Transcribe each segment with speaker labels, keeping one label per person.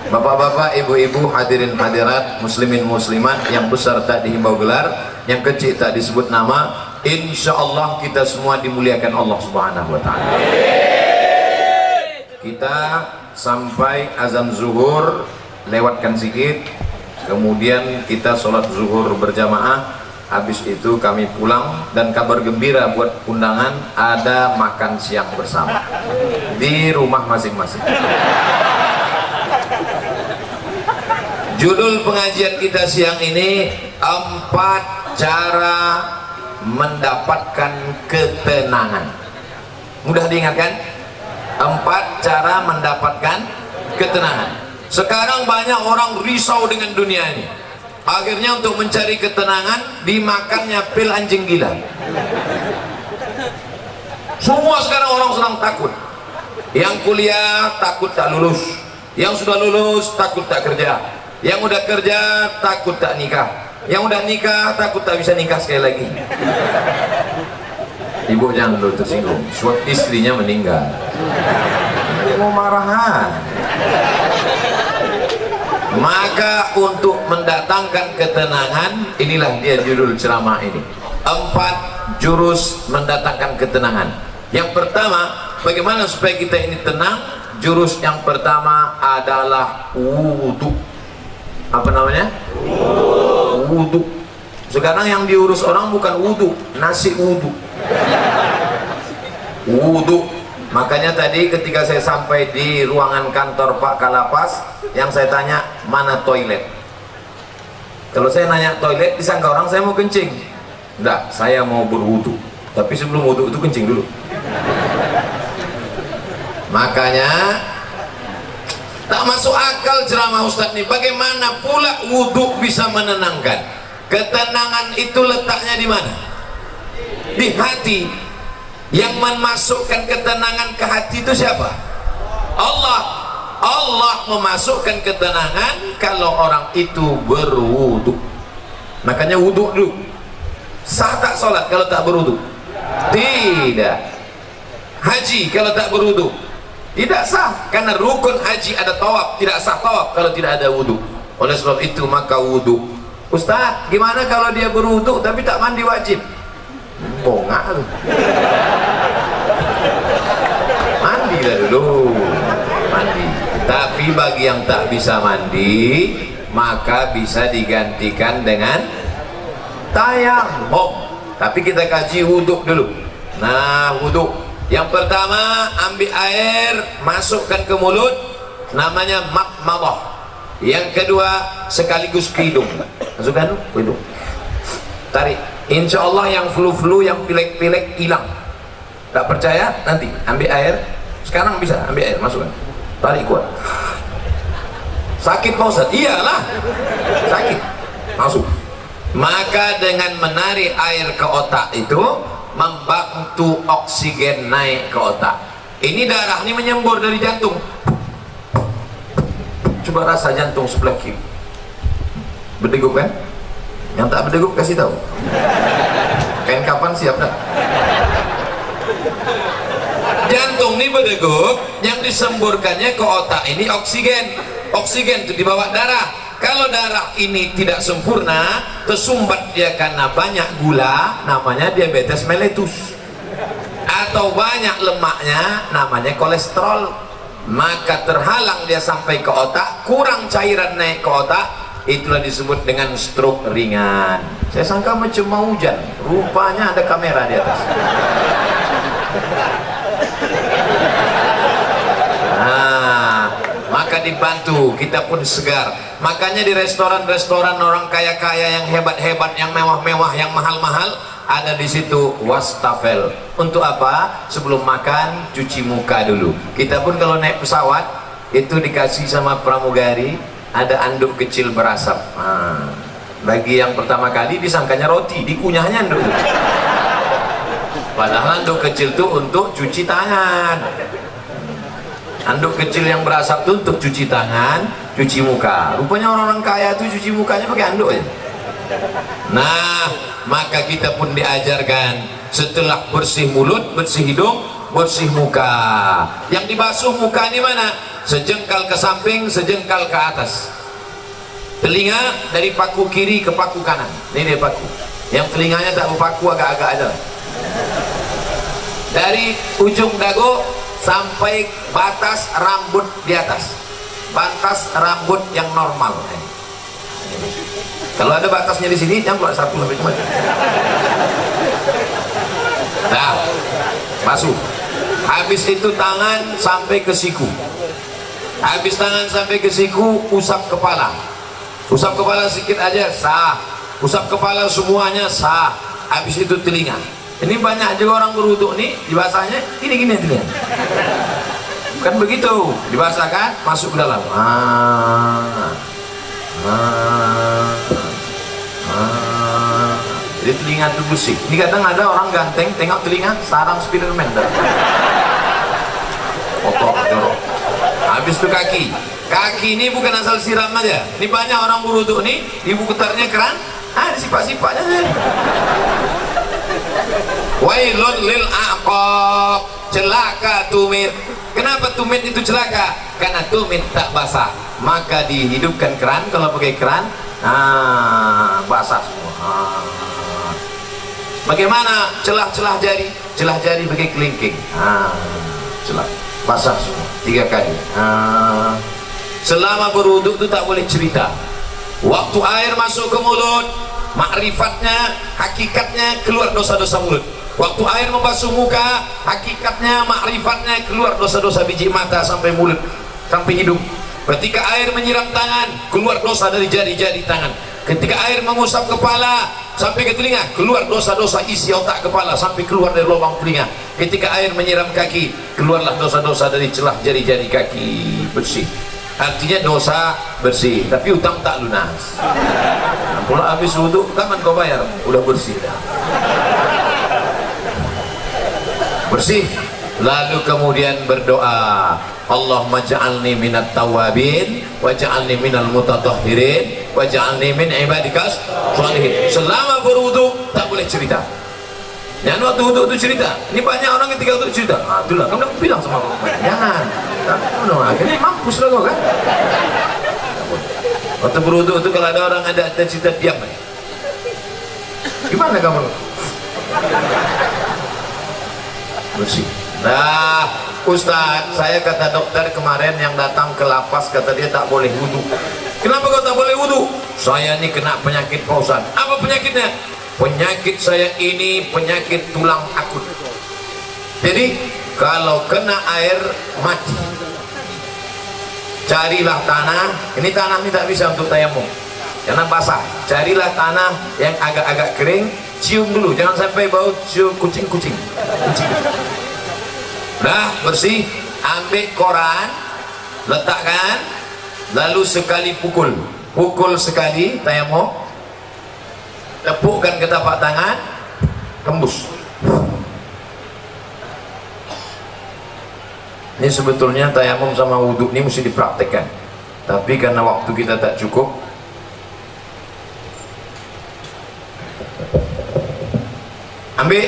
Speaker 1: Bapak-bapak, ibu-ibu, hadirin hadirat, muslimin muslimat, yang besar tak dihimbau gelar, yang kecil tak disebut nama, insya Allah kita semua dimuliakan Allah Subhanahu wa Ta'ala. Kita sampai azan zuhur, lewatkan sedikit, kemudian kita sholat zuhur berjamaah. Habis itu kami pulang, dan kabar gembira buat undangan, ada makan siang bersama di rumah masing-masing. Judul pengajian kita siang ini 4 cara mendapatkan ketenangan. Mudah diingatkan? 4 cara mendapatkan ketenangan. Sekarang banyak orang risau dengan dunia ini. Akhirnya untuk mencari ketenangan dimakannya pil anjing gila. Semua sekarang orang sedang takut. Yang kuliah takut tak lulus, yang sudah lulus takut tak kerja, yang udah kerja takut tak nikah, yang udah nikah takut tak bisa nikah sekali lagi. Ibu jangan dulu tersinggung, suatu istrinya meninggal, mau marahan. Maka untuk mendatangkan ketenangan, inilah dia judul ceramah ini, 4 jurus mendatangkan ketenangan. Yang pertama, bagaimana supaya kita ini tenang? Jurus yang pertama adalah wudhu. Apa namanya? Wudhu. Sekarang yang diurus orang bukan wudhu, nasi wudhu. Wudhu. Makanya tadi ketika saya sampai di ruangan kantor Pak Kalapas, yang saya tanya, mana toilet? Kalau saya nanya toilet, disangka orang saya mau kencing. Enggak, saya mau berwudhu. Tapi sebelum wudhu itu kencing dulu. Makanya tak masuk akal ceramah Ustadz ini. Bagaimana pula wudhu bisa menenangkan? Ketenangan itu letaknya di mana? Di hati. Yang memasukkan ketenangan ke hati itu siapa? Allah. Allah memasukkan ketenangan kalau orang itu berwudhu. Makanya wudhu dulu. Sah tak sholat kalau tak berwudhu? Tidak. Haji kalau tak berwudhu? Tidak sah, karena rukun haji ada tawaf, tidak sah tawaf kalau tidak ada wudhu. Oleh sebab itu maka wudhu. Ustaz, gimana kalau dia berwudhu tapi tak mandi wajib? Bongak. Mandi lah dulu, mandi. Tapi bagi yang tak bisa mandi, maka bisa digantikan dengan tayammum. Tapi kita kaji wudhu dulu. Nah, wudhu yang pertama, ambil air, masukkan ke mulut, namanya madmadah. Yang kedua, sekaligus ke hidung. Masukkan ke hidung, tarik. Insya Allah yang flu-flu, yang pilek-pilek hilang. Tak percaya? Nanti ambil air. Sekarang bisa ambil air, masukkan, tarik kuat. Sakit Pak Ustaz? Iyalah, sakit. Masuk. Maka dengan menarik air ke otak itu membantu oksigen naik ke otak. Ini darah ini menyembur dari jantung. Coba rasa jantung sebelah kiri. Berdegup kan? Yang tak berdegup kasih tahu. Kain kapan siap dah? Jantung ini berdegup, yang disemburkannya ke otak ini oksigen. Oksigen itu dibawa darah. Kalau darah ini tidak sempurna, tersumbat dia karena banyak gula, namanya diabetes mellitus. Atau banyak lemaknya, namanya kolesterol. Maka terhalang dia sampai ke otak, kurang cairan naik ke otak, itulah disebut dengan stroke ringan. Saya sangka macam mau hujan, rupanya ada kamera di atas. Maka dibantu, kita pun segar. Makanya di restoran-restoran orang kaya-kaya yang hebat-hebat, yang mewah-mewah, yang mahal-mahal, ada di situ wastafel. Untuk apa? Sebelum makan cuci muka dulu. Kita pun kalau naik pesawat itu dikasih sama pramugari ada anduk kecil berasap. Bagi yang pertama kali disangkanya roti, dikunyahnya anduk. Padahal anduk kecil itu untuk cuci tangan. Anduk kecil yang berasap itu untuk cuci tangan, cuci muka. Rupanya orang-orang kaya itu cuci mukanya pakai anduk aja. Nah, maka kita pun diajarkan setelah bersih mulut, bersih hidung, bersih muka. Yang dibasuh muka di mana? Sejengkal ke samping, sejengkal ke atas. Telinga dari paku kiri ke paku kanan. Ini dia paku. Yang telinganya tak berpaku, agak-agak aja. Dari ujung dagu sampai batas rambut di atas. Batas rambut yang normal. Kalau ada batasnya di sini, jangan keluar satu sampai kemana. Nah, masuk. Habis itu tangan sampai ke siku. Habis tangan sampai ke siku, usap kepala. Usap kepala sedikit aja, sah. Usap kepala semuanya, sah. Habis itu telinga. Ini banyak juga orang berwuduk nih, dibasahnya gini-gini telinga. Bukan begitu, dibasahkan, masuk ke dalam. Jadi telinga itu bersih. Ini kadang ada orang ganteng, tengok telinga, sarang Spiderman. Kotor, jorok. Habis itu kaki. Kaki ini bukan asal siram aja. Ini banyak orang berwuduk nih, ibu putarnya keran, disipak-sipaknya. Wailun lil aqab, celaka tumit. Kenapa tumit itu celaka? Karena tumit tak basah. Maka dihidupkan keran, kalau pakai keran, basah semua. Bagaimana celah-celah jari? Celah jari pakai kelingking. Celah, basah semua 3 kali. Selama berwuduk itu tak boleh cerita. Waktu air masuk ke mulut, makrifatnya, hakikatnya keluar dosa-dosa mulut. Waktu air membasuh muka, hakikatnya, makrifatnya keluar dosa-dosa biji mata sampai mulut, sampai hidung. Ketika air menyiram tangan, keluar dosa dari jari-jari tangan. Ketika air mengusap kepala sampai ke telinga, keluar dosa-dosa isi otak kepala sampai keluar dari lubang telinga. Ketika air menyiram kaki, keluarlah dosa-dosa dari celah jari-jari kaki, bersih. Artinya dosa bersih, tapi utang tak lunas. Kalau habis wudhu, kapan kau bayar? Udah bersih dah. Bersih. Lalu kemudian berdoa, Allahumma ja'alni minat tawabin wa ja'alni minal mutatahhirin wa ja'alni min ibadikas sholihin. Selama berwudu tak boleh cerita. Jangan waktu wudu itu cerita. Ini banyak orang ketika wudu cerita. Itulah kamu bilang sama aku. Jangan. Akhirnya mampus lah kau kan. Waktu berwudu itu kalau ada orang ada cerita, diam. Gimana kamu? Bersih. Nah, Ustaz, saya kata dokter kemarin yang datang ke lapas, kata dia tak boleh wudhu. Kenapa kau tak boleh wudhu? Saya ini kena penyakit Pak Ustaz. Apa penyakitnya? Penyakit saya ini penyakit tulang akut. Jadi kalau kena air mati, carilah tanah. Ini tanah ini tak bisa untuk tayamum karena basah. Carilah tanah yang agak-agak kering, cium dulu, jangan sampai bau cium kucing-kucing. Dah bersih, ambil koran, letakkan, lalu sekali pukul sekali tayamum, tepukkan ke tapak tangan, tembus. Ini sebetulnya tayamum sama wudhu ini mesti dipraktekkan, tapi karena waktu kita tak cukup, ambil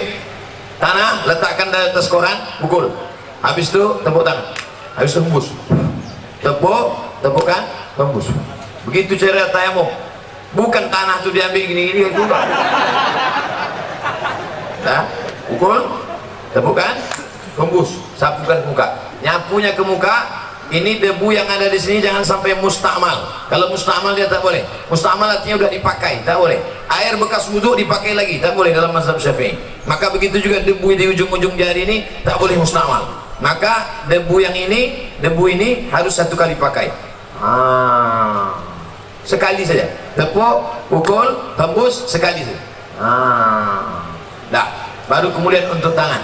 Speaker 1: tanah, letakkan di atas koran, pukul. Habis itu tepuk tangan, habis itu hembus, tepukkan, hembus. Begitu cara tayamum. Bukan tanah itu diambil gini-gini itu enggak. Nah, pukul, tepukkan, hembus, sapukan muka. Nyapunya ke muka. Ini debu yang ada di sini jangan sampai mustakmal. Kalau mustakmal dia tak boleh. Mustakmal artinya udah dipakai, tak boleh. Air bekas wudhu dipakai lagi, tak boleh dalam mazhab Syafi'i. Maka begitu juga debu di ujung-ujung jari ini tak boleh mustakmal. Maka debu ini harus 1 kali pakai. Sekali saja. Tepuk, pukul, hembus, sekali saja. Dah. Baru kemudian untuk tangan.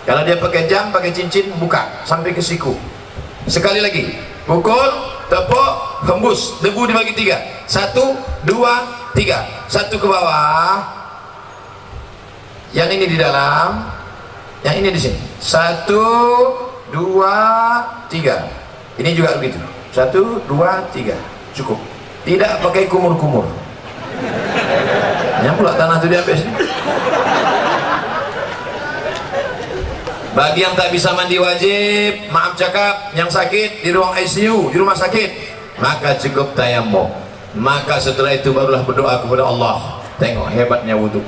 Speaker 1: Kalau dia pakai jam, pakai cincin, buka sampai ke siku. Sekali lagi, pukul, tepuk, hembus, debu dibagi 3. 1, 2, 3. 1 ke bawah, yang ini di dalam, yang ini di sini. 1, 2, 3. Ini juga begitu. 1, 2, 3. Cukup. Tidak pakai kumur-kumur. Yang pula tanah itu diambil sini. Bagi yang tak bisa mandi wajib, maaf cakap, yang sakit di ruang ICU, di rumah sakit, maka cukup tayamum. Maka setelah itu barulah berdoa kepada Allah. Tengok hebatnya wudhu.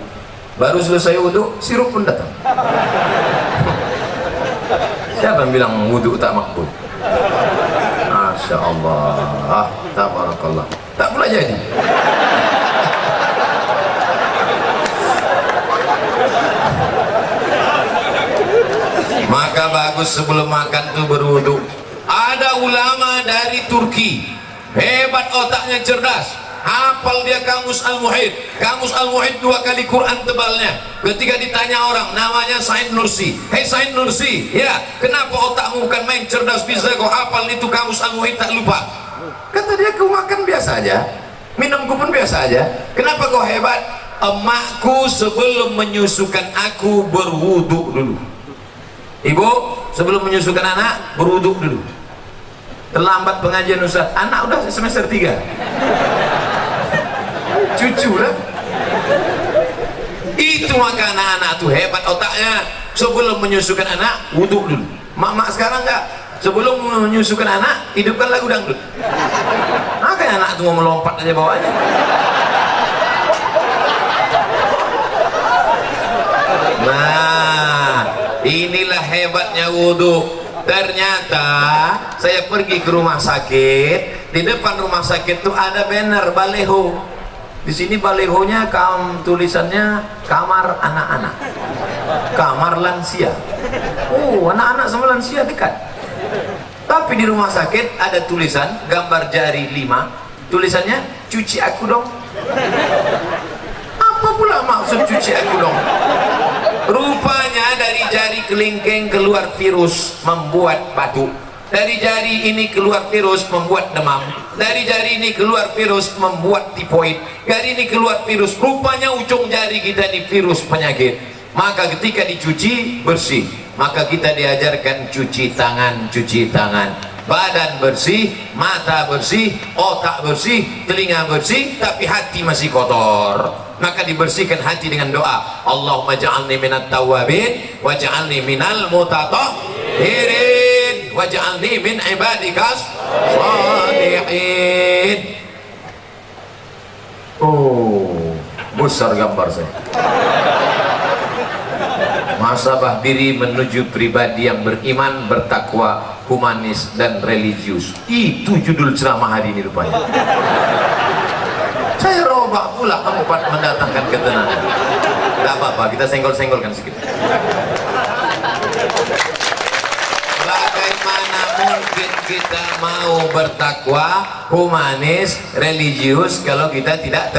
Speaker 1: Baru selesai wudhu, sirup pun datang. Siapa yang bilang wudhu tak makbul? Masya Allah, tabarakallah. Tak pula jadi. Maka bagus sebelum makan tuh berwudu. Ada ulama dari Turki, hebat otaknya, cerdas, hafal dia Kamus Al-Muhit. Kamus Al-Muhit 2 kali Quran tebalnya. Ketika ditanya orang, namanya Said Nursi, hei Said Nursi, ya kenapa otakmu bukan main cerdas, bisa kau hafal itu Kamus Al-Muhit tak lupa? Kata dia, kau makan biasa aja, minumku pun biasa aja, kenapa kau hebat? Emakku sebelum menyusukan aku berwudu dulu. Ibu sebelum menyusukan anak berwudu dulu. Terlambat pengajian Ustaz, anak udah semester 3. Cucu lah. Itu maka anak-anak tuh hebat otaknya. Sebelum menyusukan anak wudu dulu. Mak-mak sekarang enggak, sebelum menyusukan anak hidupkan lagu dangdut. Makanya anak tuh mau melompat aja bawahnya. Nah, inilah hebatnya wudhu. Ternyata saya pergi ke rumah sakit, di depan rumah sakit tuh ada banner baleho. Di sini balehonya tulisannya kamar anak-anak, kamar lansia. Oh, anak-anak sama lansia dekat. Tapi di rumah sakit ada tulisan gambar jari 5, tulisannya cuci aku dong. Apa pula maksud cuci aku dong? Rupanya dari jari kelingking keluar virus membuat batuk. Dari jari ini keluar virus membuat demam. Dari jari ini keluar virus membuat tifoid. Dari ini keluar virus. Rupanya ujung jari kita ini virus penyakit. Maka ketika dicuci bersih. Maka kita diajarkan cuci tangan, cuci tangan. Badan bersih, mata bersih, otak bersih, telinga bersih, tapi hati masih kotor. Maka dibersihkan hati dengan doa. Allahumma ja'alni minat tawabin wa ja'alni minal mutatahhirin wa ja'alni min ibadikas shalihin. Oh, besar gambar saya. Muhasabah diri menuju pribadi yang beriman, bertakwa, humanis dan religius. Itu judul ceramah hari ini rupanya. Saya robak pula tempat mendatangkan ketenangan. Tidak apa-apa, kita senggol-senggolkan sedikit. Bagaimana mungkin kita mau bertakwa, humanis, religius kalau kita tidak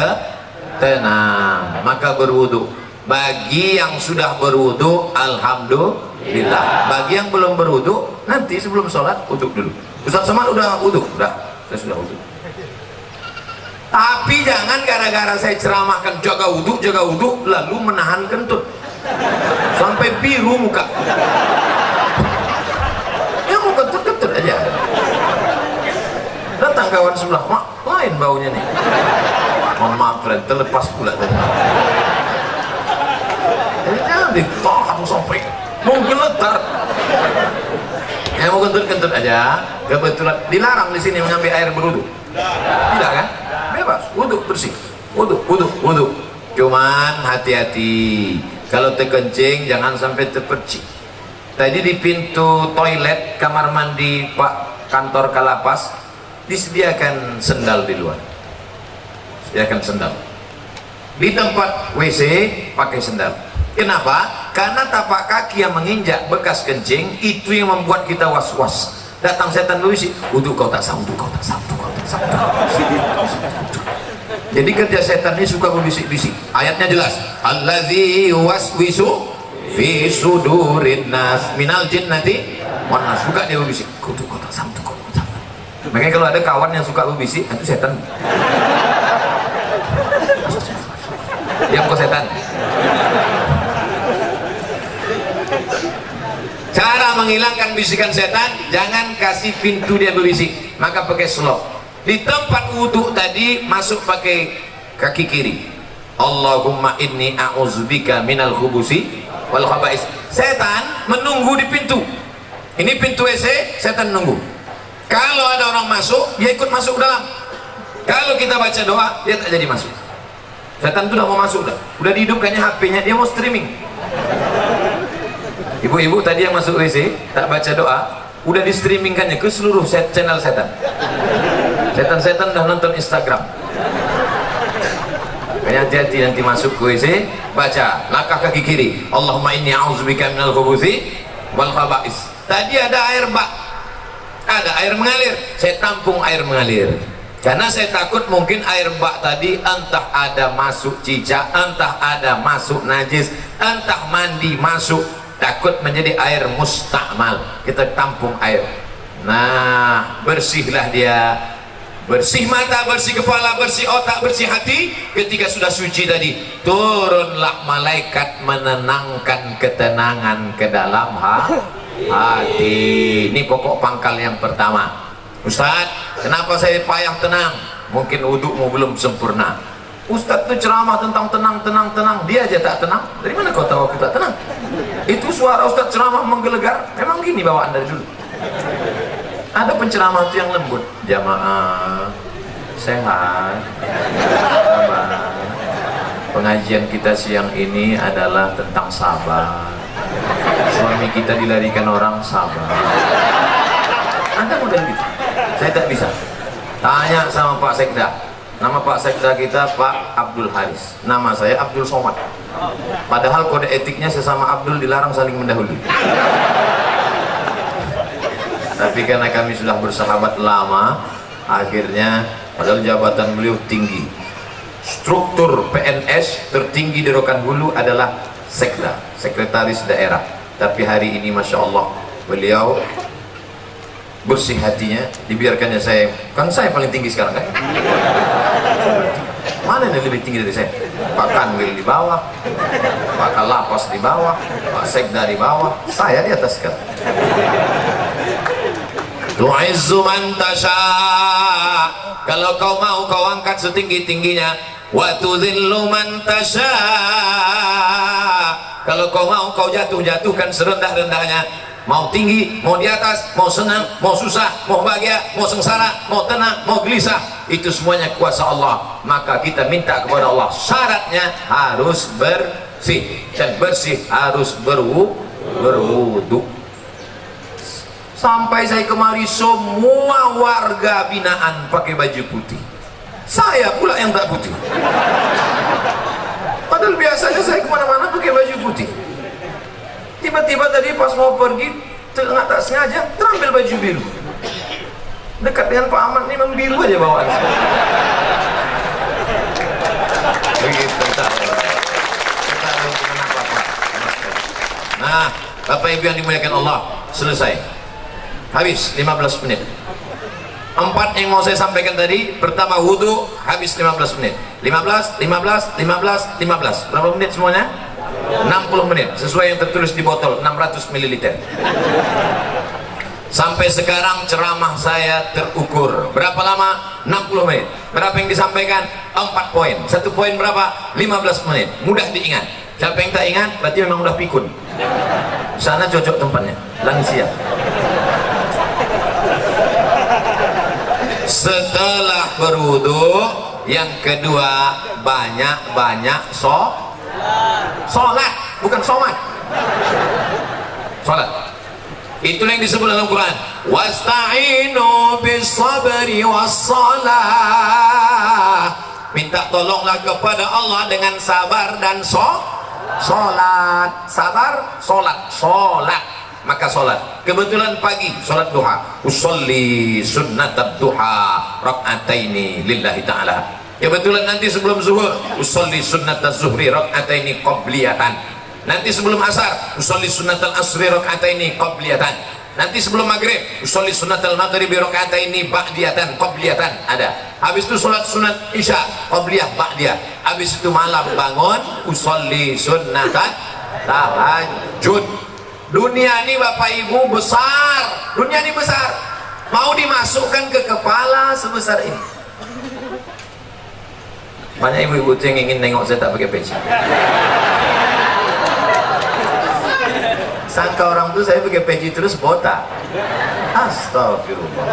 Speaker 1: tenang? Maka berwudu. Bagi yang sudah berwudu, alhamdulillah. Bagi yang belum berwudu, nanti sebelum sholat wudu dulu. Ustaz Somad udah wudu? Udah, saya sudah wudu. Tapi jangan gara-gara saya ceramahkan jaga wudu, lalu menahan kentut sampai biru muka. Ya mau kentut-kentut aja. Datang kawan sebelah, mak, lain baunya nih. Mohon maaf, friend, terlepas pula tadi. Jangan ditahan sampai mau geletar. Ya mau kentut-kentut aja. Kebetulan dilarang di sini mengambil air berwudu. Tidak kan? Bebas, wudu bersih, wudu. Cuman hati-hati, kalau terkencing jangan sampai terpercik. Tadi di pintu toilet kamar mandi Pak kantor Kalapas disediakan sendal di luar. Sediakan sendal. Di tempat WC pakai sendal. Kenapa? Karena tapak kaki yang menginjak bekas kencing itu yang membuat kita was-was. Datang setan berbisik, wudu kau tak sah, wudu kau tak sah, wudu kau tak sah. Jadi kerja setan ini suka berbisik-bisik. Ayatnya jelas, allazi waswisu fi sudurin nas minal jinnati wan nas. Suka dia berbisik, wudu kau tak sah, wudu kau tak sah. Makanya kalau ada kawan yang suka berbisik, itu setan. Diam kau setan. Cara menghilangkan bisikan setan, jangan kasih pintu dia berbisik, maka pakai slop. Di tempat wudhu tadi masuk pakai kaki kiri, Allahumma inni a'udzubika minal khubusi wal khaba'is. Setan menunggu di pintu. Ini pintu WC, setan nunggu. Kalau ada orang masuk, dia ikut masuk dalam. Kalau kita baca doa, dia tak jadi masuk. Setan itu udah mau masuk, udah dihidupkannya HP-nya, dia mau streaming. Ibu-ibu tadi yang masuk WC tak baca doa, udah di streamingkannya ke seluruh channel setan. Setan-setan udah nonton Instagram. Hati-hati nanti masuk ke WC, baca langkah kaki kiri, Allahumma inni a'udzubika minal khubuthi wal khaba'is. Tadi ada air bak, ada air mengalir, saya tampung air mengalir karena saya takut mungkin air bak tadi entah ada masuk cicak, entah ada masuk najis, entah mandi masuk, takut menjadi air mustakmal. Kita tampung air, nah bersihlah dia, bersih mata, bersih kepala, bersih otak, bersih hati. Ketika sudah suci tadi, turunlah malaikat menenangkan ketenangan ke dalam hati. Ini pokok pangkal yang pertama. Ustaz, kenapa saya payah tenang? Mungkin wudukmu belum sempurna. Ustaz itu ceramah tentang tenang, dia aja tak tenang. Dari mana kau tahu aku tak tenang? Itu suara Ustaz ceramah menggelegar. Memang gini bawaan dari dulu. Ada penceramah itu yang lembut, jamaah sehat, sabar. Pengajian kita siang ini adalah tentang sabar. Suami kita dilarikan orang, sabar. Anda model gitu? Saya tak bisa. Tanya sama Pak Sekda. Nama Pak Sekda kita Pak Abdul Haris. Nama saya Abdul Somad. Padahal kode etiknya sesama Abdul dilarang saling mendahului. Tapi karena kami sudah bersahabat lama, akhirnya padahal jabatan beliau tinggi, struktur PNS tertinggi di Rokan Hulu adalah Sekda, sekretaris daerah. Tapi hari ini Masya Allah beliau bersih hatinya, dibiarkannya saya, kan saya paling tinggi sekarang kan? Mana yang lebih tinggi dari saya? Pak Kanwil di bawah, Pak Kalapas di bawah, Pak Sekda di bawah, saya di atas sekarang. Tu'izzu man tasha, kalau kau mau kau angkat setinggi-tingginya. Wa tudhillu man tasha, kalau kau mau kau jatuhkan serendah-rendahnya. Mau tinggi, mau di atas, mau senang, mau susah, mau bahagia, mau sengsara, mau tenang, mau gelisah, itu semuanya kuasa Allah. Maka kita minta kepada Allah, syaratnya harus bersih, dan bersih harus berwudu. Sampai saya kemari semua warga binaan pakai baju putih, saya pula yang tak putih. Padahal biasanya saya kemana-mana pakai baju putih. Tiba-tiba tadi pas mau pergi, tak sengaja terambil baju biru. Dekat dengan Pak Ahmad ini memang biru aja bawaan. Begitu kita nah, Bapak Ibu yang dimuliakan Allah, selesai. Habis 15 menit. 4 yang mau saya sampaikan tadi. Pertama wudhu, habis 15 menit. 15. Berapa menit semuanya? 60 menit. Sesuai yang tertulis di botol, 600 ml. Sampai sekarang ceramah saya terukur. Berapa lama? 60 menit. Berapa yang disampaikan? 4 poin. 1 poin berapa? 15 menit. Mudah diingat. Siapa yang tak ingat? Berarti memang udah pikun. Sana cocok tempatnya, lansia. Setelah berwudu, yang kedua banyak-banyak sholat, bukan sholat, sholat. Itulah yang disebut dalam Quran, wasta'inu bis sabri wassalah. Minta tolonglah kepada Allah dengan sabar dan sholat. Sabar, sholat. Maka sholat. Kebetulan pagi sholat duha, usolli sunnatat duha rak'ataini lillahi ta'ala. Kebetulan nanti sebelum zuhur, usolli sunnatat zuhri rak'ataini qabliyatan. Nanti sebelum asar, usolli sunnatal asri rak'ataini qabliyatan. Nanti sebelum maghrib, usolli sunnatal maghribi rak'ataini ba'diyatan qabliyatan. Ada. Habis itu sholat sunat isya qabliyah ba'diyah. Habis itu malam bangun, usolli sunnatat tahajud. Dunia ini Bapak Ibu besar, dunia ini besar, mau dimasukkan ke kepala sebesar ini. Banyak ibu-ibu yang ingin nengok saya tak pakai peci. Sangka orang tuh saya pakai peci terus botak. Astagfirullah.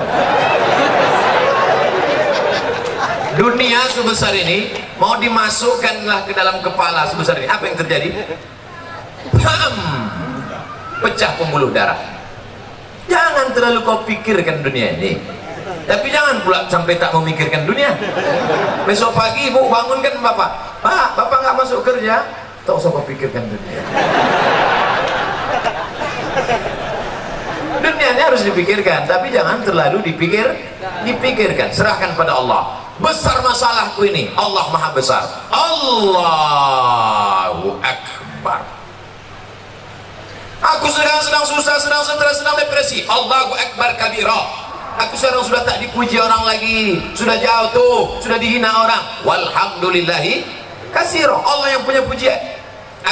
Speaker 1: Dunia sebesar ini mau dimasukkanlah ke dalam kepala sebesar ini, apa yang terjadi? Bam! Pecah pembuluh darah. Jangan terlalu kau pikirkan dunia ini, tapi jangan pula sampai tak memikirkan dunia. Besok pagi ibu bangunkan bapak, Pak, bapak nggak masuk kerja, tak usah kau pikirkan dunia. Dunianya harus dipikirkan, tapi jangan terlalu dipikirkan. Serahkan pada Allah. Besar masalahku ini, Allah maha besar. Allahu Akbar. Aku sedang susah, sedang stres, sedang depresi. Allahu Akbar kabira. Aku sekarang sudah tak dipuji orang lagi, sudah jauh tuh, sudah dihina orang. Walhamdulillahi katsira. Allah yang punya pujian.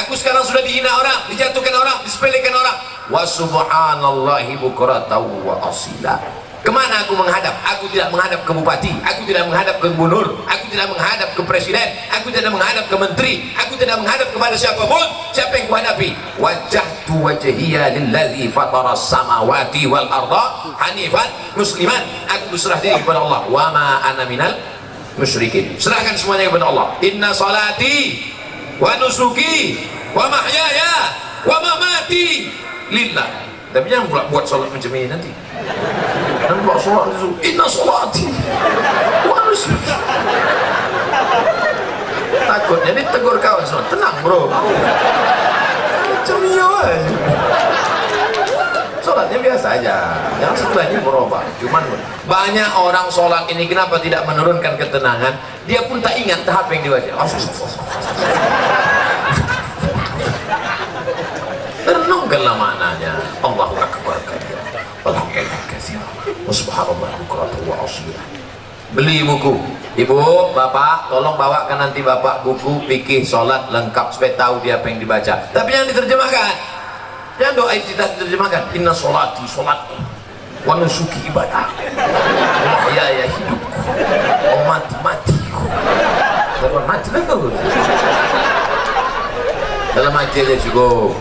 Speaker 1: Aku sekarang sudah dihina orang, dijatuhkan orang, disepelekan orang. Wa subhanallahi bukratan wa asila. Kemana aku menghadap? Aku tidak menghadap ke bupati, aku tidak menghadap ke gubernur, aku tidak menghadap ke presiden, aku tidak menghadap ke menteri, aku tidak menghadap kepada siapapun. Siapa yang kuhadapi? Wajjahtu wajhiya lillazi fataras samawati wal arda hanifan musliman. Aku berserah diri kepada Allah. Wa ma ana minal musyrikin. Serahkan semuanya kepada Allah. Inna salati wa nusuki wa mahyaya wa mamati lillah. Tapi jangan pula buat salat macam ini nanti. Dan buat salat itu inna salati wa nusuki. Takutnya ditegur kawan semua. Tenang bro, macam ini aja. Salatnya biasa aja, yang sebelahnya berubah. Cuman banyak orang sholat ini kenapa tidak menurunkan ketenangan? Dia pun tak ingat tahap yang dibaca. Renungkanlah maknanya. Allahu Akbar kabira. Alhamdulillah katsira. Subhanallah bukratan wa asila. Beli buku. Ibu, bapak, tolong bawakan nanti bapak buku fikih sholat lengkap supaya tahu dia apa yang dibaca. Tapi yang diterjemahkan. Jangan doa iftitah diterjemahkan. Inna sholati sholatku, wa nusuki ibadah, wa mahyaya hidupku, wa mati matiku. Dalam mati lah kau. Dalam mati aja cukup.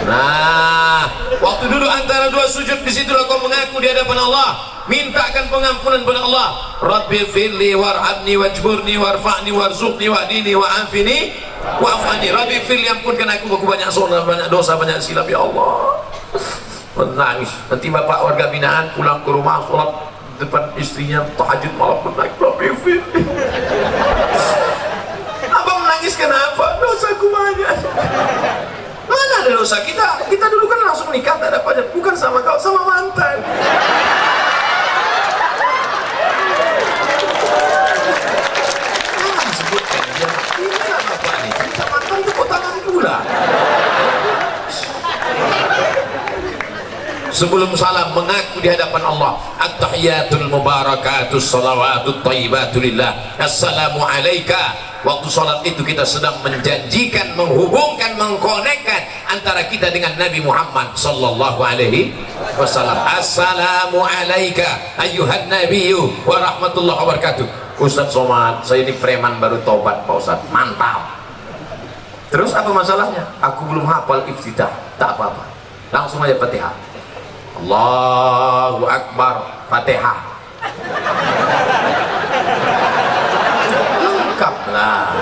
Speaker 1: Nah, waktu duduk antara dua sujud, disitulah kau mengaku di hadapan Allah, mintakan pengampunan pada Allah. Rabbi firli warhamni wajburni warfa'ni warzuqni wahdini wa'afini wa'afani. Rabbi firli, ampunkan aku banyak salah, banyak dosa, banyak silap ya Allah. Menangis. Nanti bapak warga binaan pulang ke rumah, sholat depan istrinya, tahajud malam menangis. Rabbi firli. Abang menangis kenapa? Dosaku banyak. Mana ada dosa kita? Kita dulu kan langsung nikah, tak ada pajak, bukan sama kau, sama mantan. Jangan sebutkan dia. Inilah bapak ini. Cerita mantan tepuk tangan pula. Sebelum salam mengaku di hadapan Allah, at-tahiyatul mubarakatus salawatut thayyibatu lillah. Assalamu alayka. Waktu sholat itu kita sedang menjanjikan, menghubungkan, mengkonekkan antara kita dengan Nabi Muhammad sallallahu alaihi wasallam. Assalamu alayka ayyuhan nabiyyu wa rahmatullahi wa barakatuh. Ustaz Somad, saya ini preman baru tobat Pak Ustaz. Mantap. Terus apa masalahnya? Aku belum hafal iftitah. Tak apa-apa, langsung aja Fatihah. Allahu Akbar, Fatihah. Lengkaplah.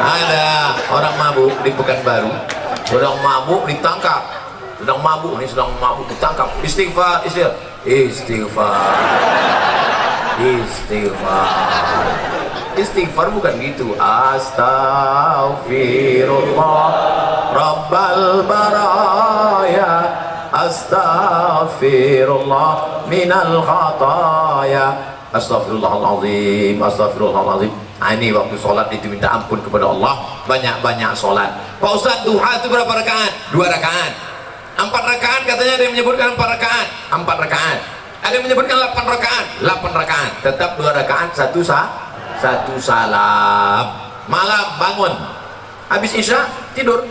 Speaker 1: Ada orang mabuk di Pekanbaru, sedang mabuk ditangkap, sedang mabuk nih, sedang mabuk ditangkap. Istighfar, istighfar bukan gitu. Astaghfirullah Rabbal baraya, astaghfirullah minal khataya, astaghfirullahaladzim, astaghfirullahaladzim. Ini waktu sholat itu minta ampun kepada Allah, banyak-banyak sholat. Pak Ustaz, duha itu berapa rakaat? 2 rakaat. 4 rakaat katanya, ada yang menyebutkan 4 rakaat. 4 rakaat. Ada yang menyebutkan 8 rakaat. 8 rakaat. Tetap 2 rakaat, satu salam. Malam bangun, habis isya tidur.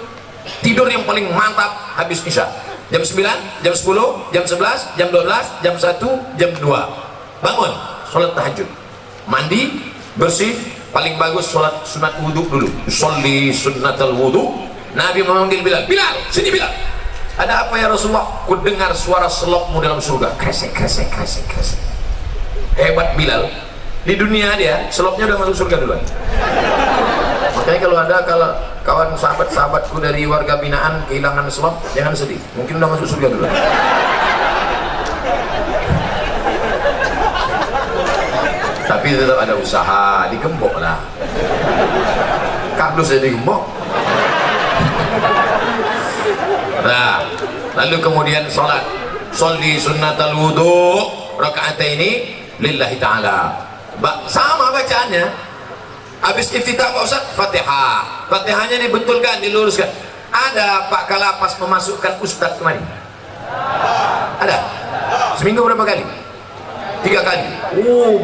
Speaker 1: Tidur yang paling mantap habis isya. Jam 9, jam 10, jam 11, jam 12, jam 1, jam 2. Bangun, sholat tahajud, mandi bersih, paling bagus sholat sunat wudhu dulu, sholli sunnatal wudhu. Nabi memanggil Bilal, Bilal, sini Bilal. Ada apa ya Rasulullah? Ku dengar suara selokmu dalam surga, kresek kresek kresek kresek. Hebat Bilal, di dunia dia selopnya udah masuk surga duluan. Makanya kalau kawan sahabat-sahabatku dari warga binaan kehilangan selop, jangan sedih, mungkin udah masuk surga duluan. Tapi tetap ada usaha, digembok lah. Kardus jadi digembok. Nah, lalu kemudian sholat, sholli sunnatal wudhu rakaataini lillahi ta'ala. Sama bacaannya. Habis iftitah Pak Ustaz, Fatihah. Fatihahnya dibetulkan, diluruskan. Ada Pak Kalapas memasukkan Ustaz kemari? Ada? Seminggu berapa kali? 3 kali.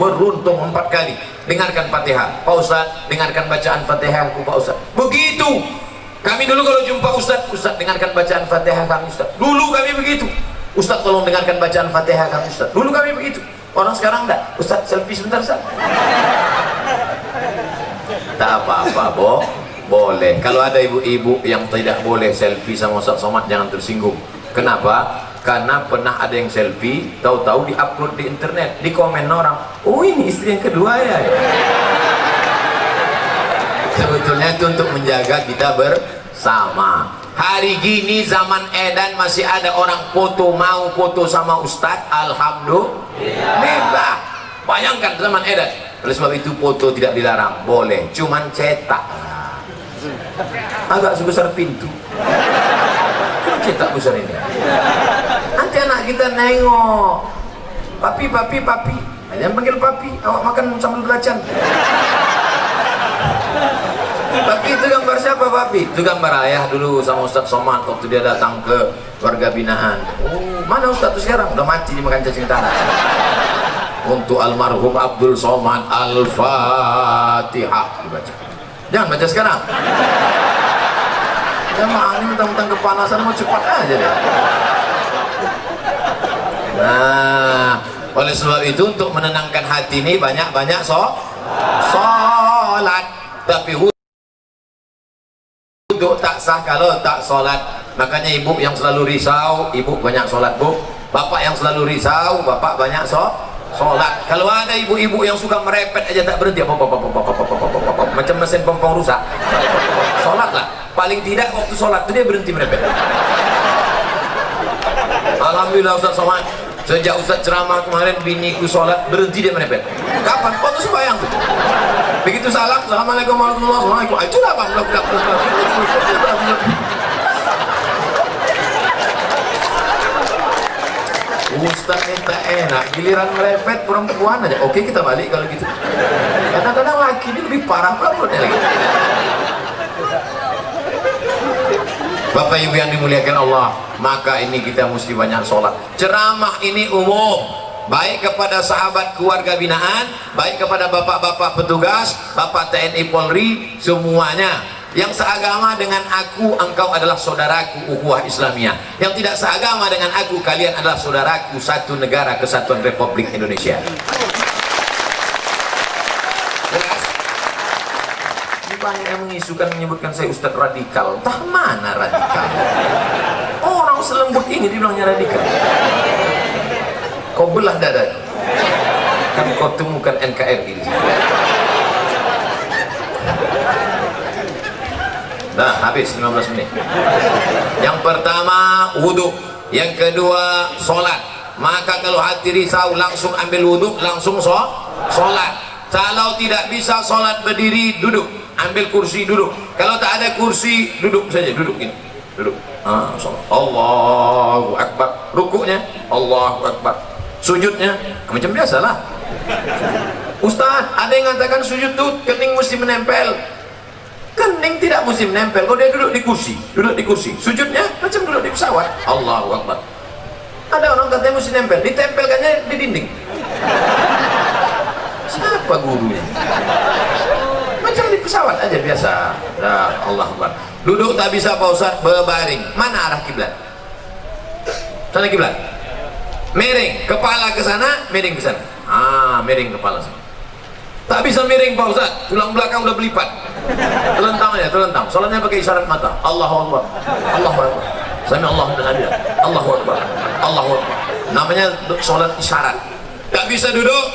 Speaker 1: Beruntung 4 kali. Dengarkan Fatihah. Pak Ustaz, dengarkan bacaan Fatihah Pak Ustaz. Begitu. Kami dulu kalau jumpa Ustaz, Ustaz dengarkan bacaan Fatihah kami Ustaz. Dulu kami begitu. Ustaz tolong dengarkan bacaan Fatihah kami Ustaz. Dulu kami begitu. Orang sekarang enggak. Ustaz selfie sebentar Ustaz. Tak apa-apa, boleh. Kalau ada ibu-ibu yang tidak boleh selfie sama Ustaz Somad, jangan tersinggung. Kenapa? Karena pernah ada yang selfie, tahu-tahu diupload di internet, di komen orang, oh ini istri yang kedua ya. Sebetulnya itu untuk menjaga kita bersama. Hari gini zaman edan masih ada orang mau foto sama Ustadz, alhamdulillah. Bayangkan zaman edan. Oleh sebab itu foto tidak dilarang, boleh, cuman cetak agak sebesar pintu. Cetak besar ini. Nanti anak kita nengok, papi, jangan panggil papi, awak makan sambil belacan. Tapi itu gambar siapa papi? Itu gambar ayah dulu sama Ustaz Somad waktu dia datang ke warga binaan. Mana Ustaz itu sekarang? Udah mati dimakan cacing tanah. Untuk almarhum Abdul Somad, Al-Fatihah dibaca. Jangan baca sekarang. Jamaah ini mentang-mentang kepanasan mau cepat aja deh. Nah, oleh sebab itu untuk menenangkan hati ini banyak-banyak sholat. Tapi wudhu tak sah kalau tak sholat. Makanya ibu yang selalu risau, ibu banyak sholat bu. Bapak yang selalu risau, bapak banyak sholat. Kalau ada ibu-ibu yang suka merepet aja tak berhenti, macam mesin pompong rusak, sholat lah. Paling tidak waktu sholat itu dia berhenti merepet. Alhamdulillah Ustaz Somad, sejak Ustaz ceramah kemarin biniku sholat berhenti dia merepet. Kapan? Waktu sembahyang tuh. Begitu salam, assalamualaikum warahmatullahi wabarakatuh. Itulah bang, Ustaz minta enak, giliran merepet perempuan aja. Oke kita balik kalau gitu. Kadang-kadang laki ini lebih parah perempuannya lagi. Bapak Ibu yang dimuliakan Allah, maka ini kita mesti banyak sholat. Ceramah ini umum, baik kepada sahabat keluarga binaan, baik kepada bapak-bapak petugas, bapak TNI Polri, semuanya. Yang seagama dengan aku, engkau adalah saudaraku, ukhuwah Islamiyah. Yang tidak seagama dengan aku, kalian adalah saudaraku, satu negara kesatuan Republik Indonesia. Banyak yang mengisukan menyebutkan saya Ustadz radikal. Entah mana radikal. Orang selembut ini dibilangnya radikal. Kau belah dada, kan kau temukan NKRI. Nah, habis 15 menit. Yang pertama wudhu, yang kedua sholat. Maka kalau hati risau langsung ambil wudhu, langsung sholat. Kalau tidak bisa sholat berdiri, duduk, ambil kursi, duduk. Kalau tak ada kursi, duduk saja, duduk ini, duduk. Allahu Akbar. Rukuknya Allahu Akbar. Sujudnya macam biasalah. Ustaz, ada yang mengatakan sujud tuh kening mesti menempel. Kening tidak mesti menempel. Kalau dia duduk di kursi, duduk di kursi. Sujudnya macam duduk di pesawat. Allahu Akbar. Ada orang katanya mesti nempel, ditempelkannya di dinding. Siapa gurunya? Macam di pesawat aja biasa. Nah, Allah Akbar. Duduk tak bisa Pak Ustaz, berbaring. Mana arah kiblat? Sana kiblat. Miring, kepala ke sana, miring ke sana. Miring kepala semua. Tak bisa miring Pak Ustaz, tulang belakang udah berlipat. Telentang aja, telentang. Salatnya pakai isyarat mata. Allahu Akbar, Allahu Akbar, Sami Allahu liman hamidah, Allahu Akbar, Allahu Akbar. Namanya salat isyarat. Tak bisa duduk,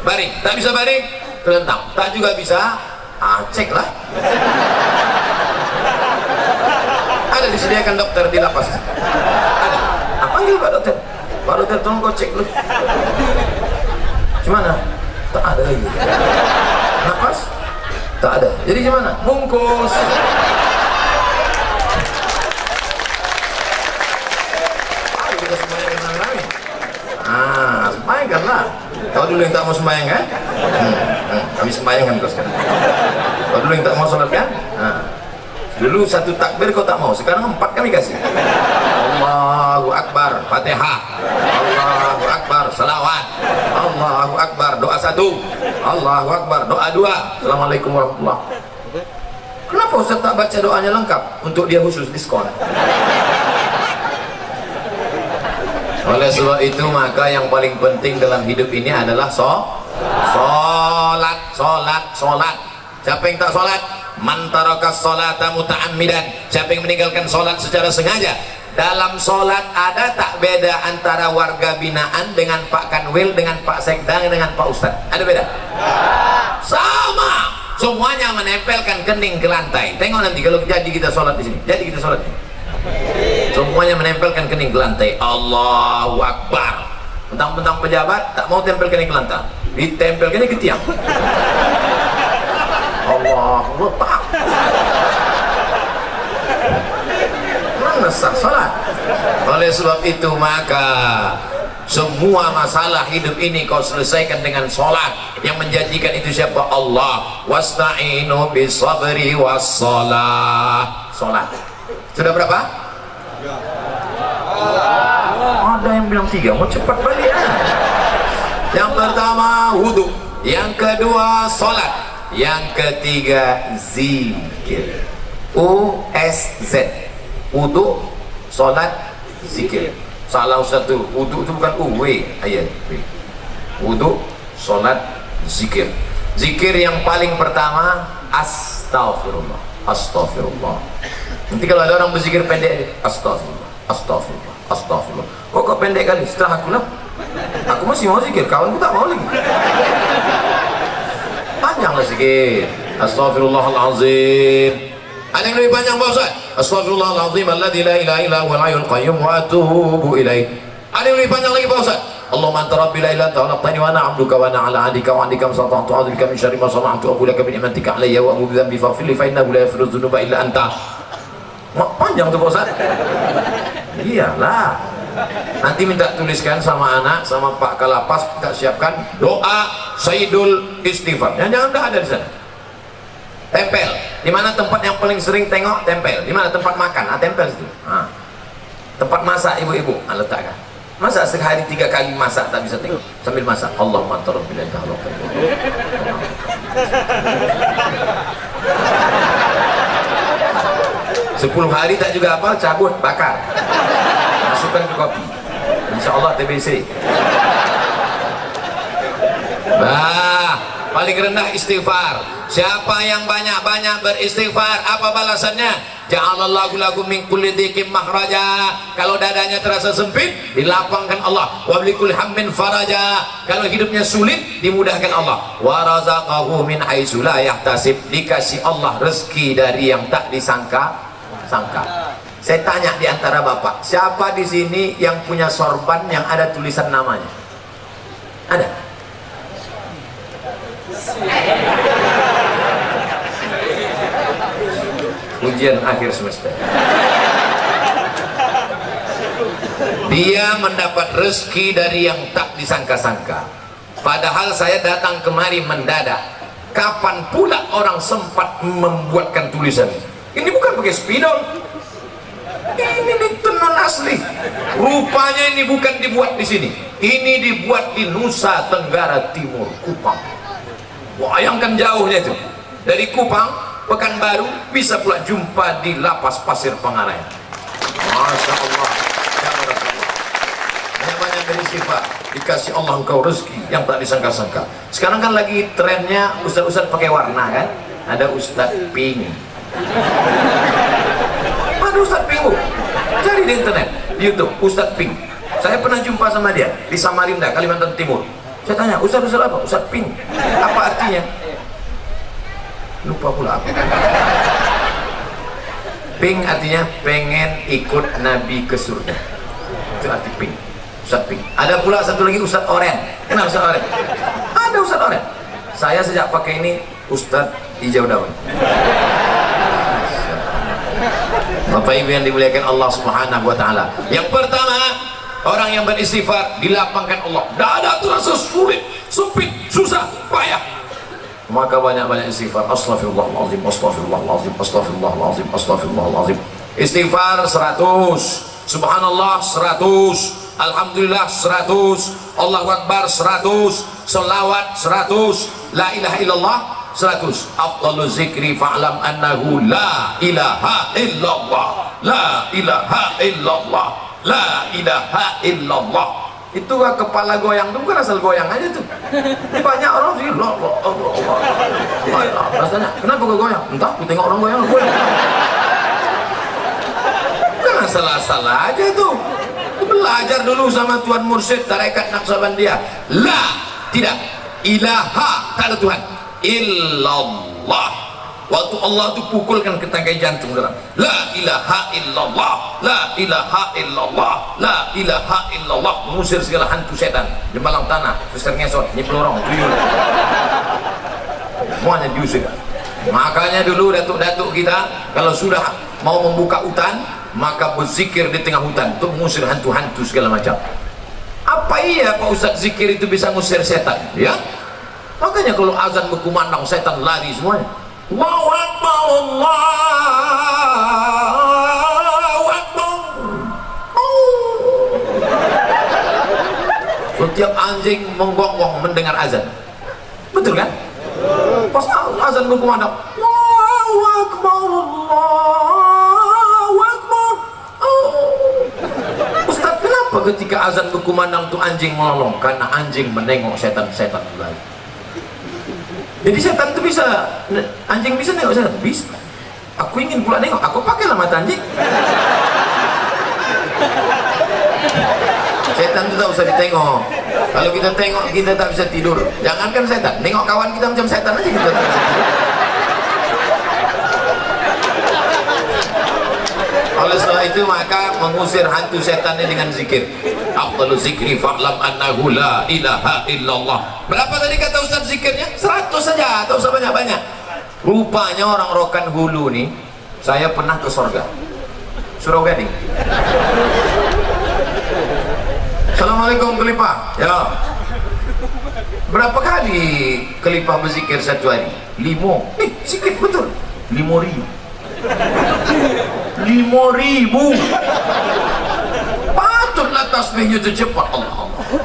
Speaker 1: baring. Tak bisa baring, telentang. Tak juga bisa, cek lah. Ada disediakan dokter di lapas. Ada. Panggil Pak Dokter. Pak Dokter, tolong kau cek dulu. Gimana? Tak ada lagi. Napas? Tak ada. Jadi gimana? Bungkus. Ayo kita sembahyang dengan kami. Sembahyang lah. Kau dulu yang tak mau sembahyang kan? Kami sembahyang kan terus kan. Kau dulu yang tak mau sholat kan? Dulu satu takbir kau tak mau, sekarang 4 kami kasih. Allahu Akbar, Fatihah. Allahu Akbar, salawat. Allahu Akbar, doa 1. Allahu Akbar, doa 2. Assalamualaikum warahmatullahi wabarakatuh. Kenapa Ustaz tak baca doanya lengkap? Untuk dia khusus diskon. Oleh sebab itu maka yang paling penting dalam hidup ini adalah sholat. Siapa yang tak sholat? Man tarakas sholata muta'ammidan. Siapa yang meninggalkan sholat secara sengaja. Dalam sholat ada tak beda antara warga binaan dengan Pak Kanwil, dengan Pak Sekda, dengan Pak Ustadz? Ada beda? Sama. Semuanya menempelkan kening ke lantai. Tengok nanti kalau jadi kita sholat di sini. Jadi kita sholat. Semuanya menempelkan kening ke lantai. Allahu Akbar. Mentang-mentang pejabat tak mau tempel kening ke lantai. Ditempel kening ke tiang. Allahu Akbar. Mana sah salat? Oleh sebab itu maka semua masalah hidup ini kau selesaikan dengan sholat. Yang menjanjikan itu siapa? Allah. Wasta'inu bisabri wassalah. Sholat. Sudah berapa? Ada yang bilang 3. Mau cepat balik ya. Yang pertama wudu, yang kedua sholat, yang ketiga zikir. USZ. Wudu, sholat, zikir. Salah satu. Wudu itu bukan W ayat. Wudu, sholat, zikir. Zikir yang paling pertama astaghfirullah. Astaghfirullah. Nanti kalau ada orang berzikir pendek, astaghfirullah, astaghfirullah, astaghfirullah. Kok pendek kali? Setelah aku lah, aku masih mau zikir, kawanku tak mau lagi. Panjanglah zikir. Astaghfirullahalazim. Ada yang lebih panjang Pak Ustaz? Astaghfirullahalazim alladzi la ilaha illa huwal hayyul qayyum wa atubu ilaih. Ada yang lebih panjang lagi Pak Ustaz? Allahumma anta rabbi la ilaha illa anta khalaqtani wa ana 'abduka wa ana 'ala 'ahdika wa 'adika masata'tu a'udzubika min syarri ma sana'tu wa aqulu laka bi ni'matika 'alayya wa a'udzu bi faghfir li fa innahu la yaghfiru dzunuba illa anta. Panjang tuh Pak Ustaz. Iyalah. Nanti minta tuliskan sama anak, sama Pak Kalapas, kita siapkan doa Sayyidul Istighfar. Jangan dah ada di sana. Tempel. Di mana tempat yang paling sering tengok? Tempel. Di mana tempat makan? Tempel situ. Tempat masak ibu-ibu, letakkan. Masa sehari 3 kali masak tak bisa tengok sambil masak. Allahumma anta rabbi la ilaha illa anta. 10 hari tak juga apa, cabut, bakar, masukkan ke kopi, insyaallah TBC. Paling rendah istighfar. Siapa yang banyak-banyak beristighfar, apa balasannya? Ja'alallahu lakum min kulli dhiqin makhraja. Kalau dadanya terasa sempit, dilapangkan Allah. Wa bikulli hammin faraja. Kalau hidupnya sulit, dimudahkan Allah. Wa razaqahu min haitsu la yahtasib. Dikasih Allah rezeki dari yang tak disangka. Saya tanya di antara bapak, siapa di sini yang punya sorban yang ada tulisan namanya? Ada? Ujian akhir semester. Dia mendapat rezeki dari yang tak disangka-sangka. Padahal saya datang kemari mendadak. Kapan pula orang sempat membuatkan tulisan? Ini bukan pakai spidol. Ini tenun asli. Rupanya ini bukan dibuat di sini. Ini dibuat di Nusa Tenggara Timur, Kupang. Bayangkan jauhnya itu. Dari Kupang, Pekanbaru, bisa pula jumpa di Lapas Pasir Pangarayan. Masya Allah. Banyak-banyak beristighfar. dikasih Allah engkau rezeki yang tak disangka-sangka. Sekarang kan lagi trennya ustaz-ustaz pakai warna kan, ada ustaz pink, ada ustaz pink, cari di internet, di YouTube ustaz pink. Saya pernah jumpa sama dia di Samarinda, Kalimantan Timur. Saya tanya, ustaz apa? Ustaz pink, apa artinya? Lupa pula apa. Pink artinya pengen ikut Nabi ke surga, itu arti pink. Ustaz pink. Ada pula satu lagi ustaz oren. Kenal ustaz oren? Ada ustaz oren. Saya sejak pakai ini ustaz hijau daun. Bapak Ibu yang dimuliakan Allah Subhanahu wa taala. Yang pertama, orang yang beristighfar dilapangkan Allah. Tidak ada terasa sulit, sempit, susah, payah. Maka banyak-banyak istighfar. Astaghfirullahaladzim, astaghfirullahaladzim, astaghfirullahaladzim, astaghfirullahaladzim. Istighfar 100, subhanallah 100, alhamdulillah 100, Allahu Akbar 100, selawat 100, la ilaha illallah 100. Afdalu zikri fa'lam annahu la ilaha illallah, la ilaha illallah, la ilaha illallah. Itu kepala goyang itu bukan asal goyang aja tuh. Banyak orang sih rasanya kenapa kok goyang? Entah, aku tengok orang goyang. Bukan asal-asal aja tuh. Belajar dulu sama Tuan Mursyid Tarekat Naqsabandiyah. La, tidak, ilaha, tak ada Tuhan, illallah. Waktu Allah itu pukulkan ke tangkai jantung dalam la ilaha illallah, la ilaha illallah, la ilaha illallah, mengusir segala hantu setan jembalang tanah, besar ngesot, nyepelorong, tuyul, semuanya diusir. Makanya dulu datuk-datuk kita kalau sudah mau membuka hutan maka berzikir di tengah hutan untuk mengusir hantu-hantu segala macam. Apa iya Pak Ustaz zikir itu bisa mengusir setan? Ya, makanya kalau azan berkumandang setan lari semuanya. Allahu Akbar, Allahu Akbar. Setiap anjing menggonggong mendengar azan. Betul kan? Pas azan berkumandang Allahu Akbar, Allahu Akbar. Ustaz, kenapa ketika azan berkumandang tuh anjing melolong? Karena anjing menengok setan-setan lain. Jadi setan itu bisa, anjing bisa nengok setan? Bisa. Aku ingin pula nengok, aku pakailah mata anjing. Setan itu tak usah ditengok. Kalau kita tengok, kita tak bisa tidur. Jangankan setan, nengok kawan kita macam setan aja kita tak bisa tidur. Oleh sebab itu maka mengusir hantu setan ini dengan zikir. Afdalu zikri fa'lam annahu la ilaha illallah. Berapa tadi kata Ustaz zikirnya? 100 saja, tak usah banyak-banyak. Rupanya orang Rokan Hulu nih, saya pernah ke sorga, Surau Gading. Assalamualaikum Kelipah. Ya. Berapa kali Kelipah berzikir satu hari? 5. Sikit betul. 5.000. 5.000. Patutlah tasbihnya itu cepat. Allah Allah Allah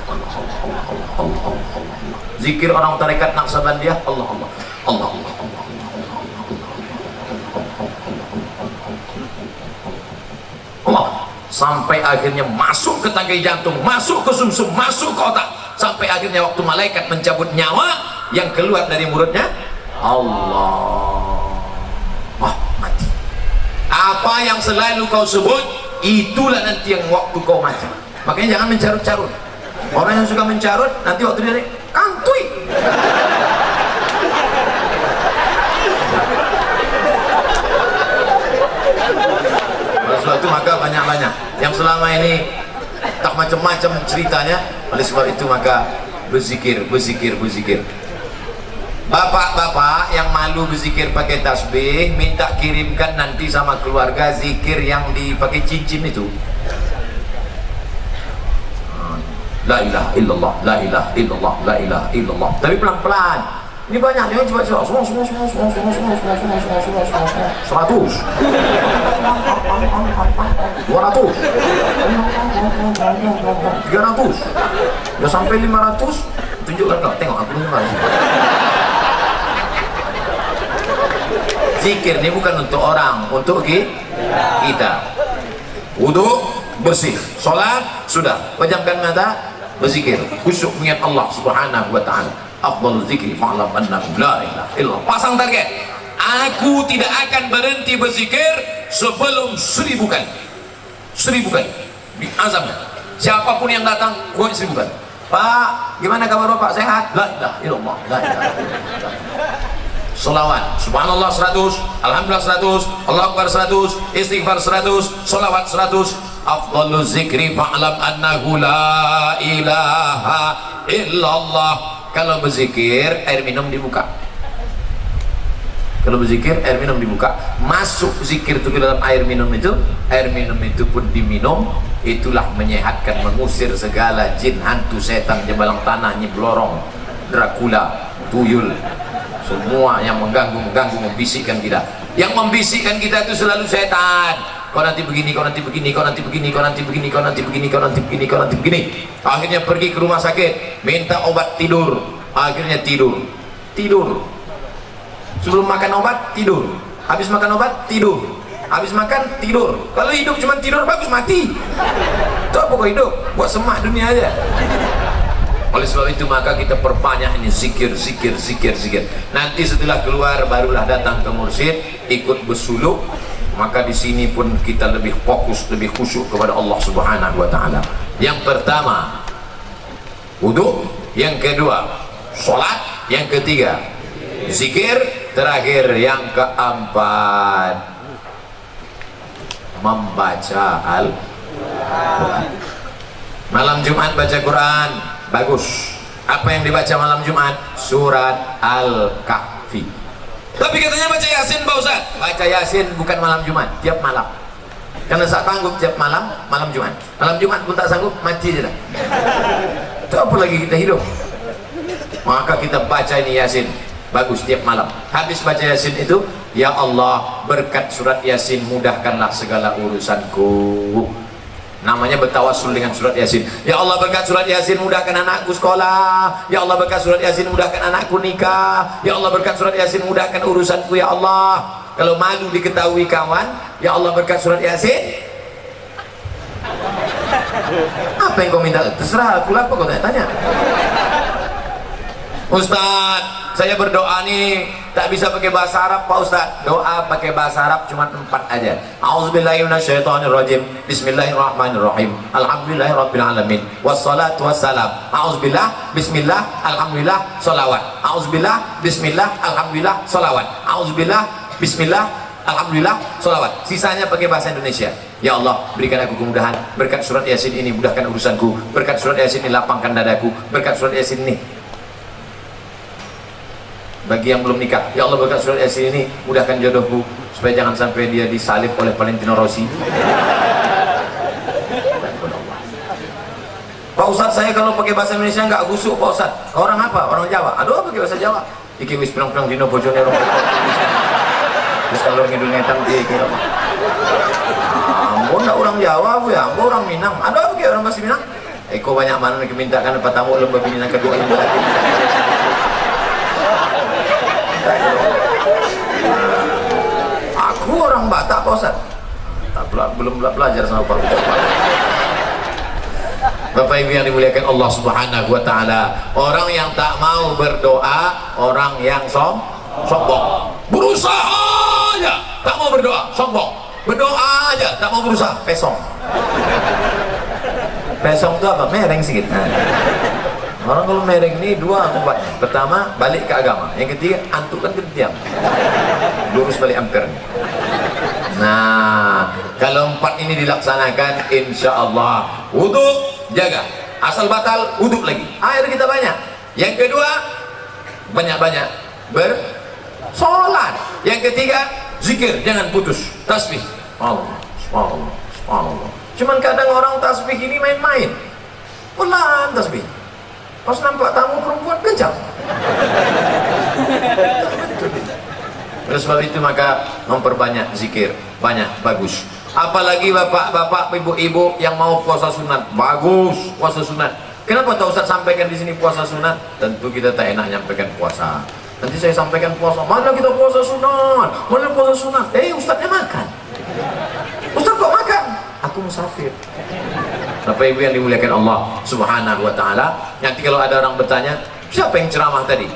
Speaker 1: Allah Allah. Zikir orang tarekat Naqsabandiyah Allah Allah Allah Allah Allah. Allah sampai akhirnya masuk ke tangkai jantung, masuk ke sumsum, masuk ke otak, sampai akhirnya waktu malaikat mencabut nyawa yang keluar dari mulutnya Allah. Wah, mati. Apa yang selalu kau sebut itulah nanti yang waktu kau mati. Makanya jangan mencarut-carut. Orang yang suka mencarut nanti waktu dia kantui. Oleh sebab itu maka banyak-banyak yang selama ini tak macam-macam ceritanya. Oleh sebab itu maka berzikir, berzikir, berzikir. Bapak-bapak yang malu berzikir pakai tasbih, minta kirimkan nanti sama keluarga zikir yang dipakai cincin itu. La ilaha illallah, la ilaha illallah, la ilaha illallah. Tapi pelan-pelan. Ini banyak nih, coba semua 100. 200. Udah sampai 500. Tunjukkan kau, tengok aku dengar. Zikir ini bukan untuk orang, untuk kita. Wudu bersih, sholat sudah, pejamkan mata, berzikir, khusyuk mengingat Allah Subhanahu wa taala. Afdhalul zikri fa'lam annahu la ilaha illallah. Pasang target, aku tidak akan berhenti berzikir sebelum 1000 kali. 1000 kali diazamkan. Siapapun yang datang, gua 1000 kali. Pak, gimana kabar Bapak? Sehat? La ilaha illallah, la ilaha illallah. Salawat, subhanallah 100, alhamdulillah 100, Allahu akbar 100, istighfar 100, salawat 100. Afdhalul zikri fa'lam annahu la ilaha illallah. Kalau berzikir, air minum dibuka. Kalau berzikir, air minum dibuka. Masuk zikir itu ke dalam air minum itu pun diminum. Itulah menyehatkan, mengusir segala jin, hantu, setan, jebalang tanah, nyiblorong, Dracula, tuyul, semua yang mengganggu, membisikkan kita. Yang membisikkan kita itu selalu setan. Kau nanti begini, kau nanti begini, kau nanti begini, kau nanti begini, kau nanti begini, kau nanti begini, kau nanti begini. Akhirnya pergi ke rumah sakit, minta obat tidur. Akhirnya tidur. Sebelum makan obat, tidur. Habis makan obat, tidur. Habis makan, tidur. Kalau hidup cuma tidur, bagus mati. Itu apa kau hidup? Buat semak dunia aja. Oleh sebab itu maka kita perbanyak ini zikir. Nanti setelah keluar barulah datang ke mursyid, ikut bersuluk. Maka di sini pun kita lebih fokus, lebih khusyuk kepada Allah Subhanahu wa taala. Yang pertama, wudu, yang kedua, salat, yang ketiga, zikir, terakhir yang keempat, membaca Al-Quran. Malam Jumat baca Quran, bagus. Apa yang dibaca malam Jumat? Surat Al-Kahfi. Tapi katanya baca Yasin Pak Ustaz. Baca Yasin bukan malam Jumat, tiap malam. Karena tak sanggup tiap malam Jumat. Malam Jumat pun tak sanggup, mati je dah. Itu apa lagi kita hidup? Maka kita baca ini Yasin, bagus tiap malam. Habis baca Yasin itu, ya Allah, berkat surat Yasin mudahkanlah segala urusanku. Namanya bertawassul dengan surat Yasin. Ya Allah, berkat surat Yasin mudahkan anakku sekolah. Ya Allah, berkat surat Yasin mudahkan anakku nikah. Ya Allah, berkat surat Yasin mudahkan urusanku. Ya Allah, kalau malu diketahui kawan, ya Allah, berkat surat Yasin. Apa yang kau minta? Terserah aku lah, apa kau tanya. Ustaz, saya berdoa nih tak bisa pakai bahasa Arab Pak Ustaz. Doa pakai bahasa Arab cuma 4 aja. A'udzubillahi minasyaitonirrajim. Bismillahirrahmanirrahim. Alhamdulillahirabbil alamin. Wassalatu wassalam. A'udzubillah, bismillah, alhamdulillah, shalawat. A'udzubillah, bismillah, alhamdulillah, shalawat. A'udzubillah, bismillah, alhamdulillah, shalawat. Sisanya pakai bahasa Indonesia. Ya Allah, berikan aku kemudahan. Berkat surat Yasin ini mudahkan urusanku. Berkat surat Yasin ini lapangkan dadaku. Berkat surat Yasin ini, bagi yang belum nikah, ya Allah, berkat surat Yasin ini mudahkan jodohku supaya jangan sampai dia disalib oleh Valentino Rossi. Pak Ustaz, saya kalau pakai bahasa Indonesia nggak gusuk Pak Ustaz. Orang apa? Orang Jawa. Aduh, pakai bahasa Jawa. Iki wis pirang-pirang dino bojone rong. Terus kalau ngidul ngetang iki apa? Ampun, orang Jawa Bu ya, ampun orang Minang. Aduh, pakai orang bahasa Minang. Eko banyak mana mintakan apa tamu lembah bininan kedua ini. Aku orang Batak Pak Ustaz. Belum belajar sama Pak Ustaz. Bapak Ibu yang dimuliakan Allah Subhanahu wa taala, orang yang tak mau berdoa, orang yang sombong. Berusaha aja tak mau berdoa, sombong. Berdoa aja tak mau berusaha, pesong. Pesong itu apa? Mereng sedikit. Orang kalau mereng ini 2 obatnya. Pertama, balik ke agama. Yang ketiga, antuk kan diam. Lurus balik ampere. Nah, kalau 4 ini dilaksanakan, insya Allah wudu jaga. Asal batal, wudu lagi. Air kita banyak. Yang kedua, banyak-banyak bersolat. Yang ketiga, zikir, jangan putus. Tasbih. Allah, Allah, Allah. Cuman kadang orang tasbih ini main-main. Pelan tasbih. Pas nampak tamu perempuan kencang. Oleh sebab itu maka memperbanyak zikir, banyak, bagus. Apalagi bapak-bapak, ibu-ibu yang mau puasa sunat, bagus puasa sunat. Kenapa tak Ustaz sampaikan di sini puasa sunat? Tentu kita tak enak nyampaikan puasa. Nanti saya sampaikan puasa, mana kita puasa sunat? Mana puasa sunat? Ustaznya makan. Ustaz kok makan? Aku musafir. Bapak Ibu yang dimuliakan Allah Subhanahu wa taala. Nanti kalau ada orang bertanya, siapa yang ceramah tadi?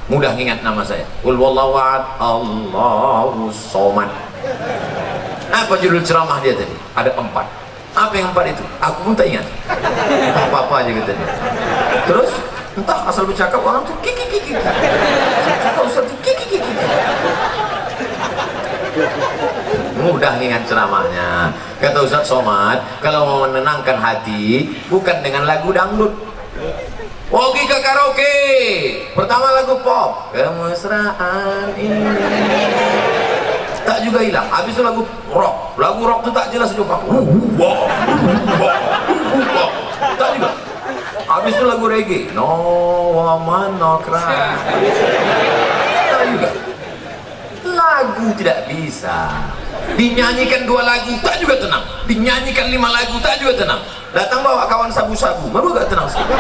Speaker 1: Mudah ingat nama saya. Qul wallahu ahad, Allahus somad. Apa judul ceramah dia tadi? Ada 4. Apa yang 4 itu? Aku pun tak ingat. Apa-apa aja gitu. Terus entah asal bercakap orang tuh kiki kiki. Cakap Ustaz tuh kiki kiki. Mudah ingat ceramahnya. Kata Ustaz Somad, kalau mau menenangkan hati bukan dengan lagu dangdut. Pergi ke karaoke. Pertama lagu pop, kemesraan ini. Tak juga hilang. Habis itu lagu rock. Lagu rock itu tak jelas juga. Tak juga. Habis itu lagu reggae. No woman no cry. Tak juga. Lagu tidak bisa. Dinyanyikan 2 lagu tak juga tenang. Dinyanyikan 5 lagu tak juga tenang. Datang bawa kawan sabu-sabu, baru gak tenang sedikit.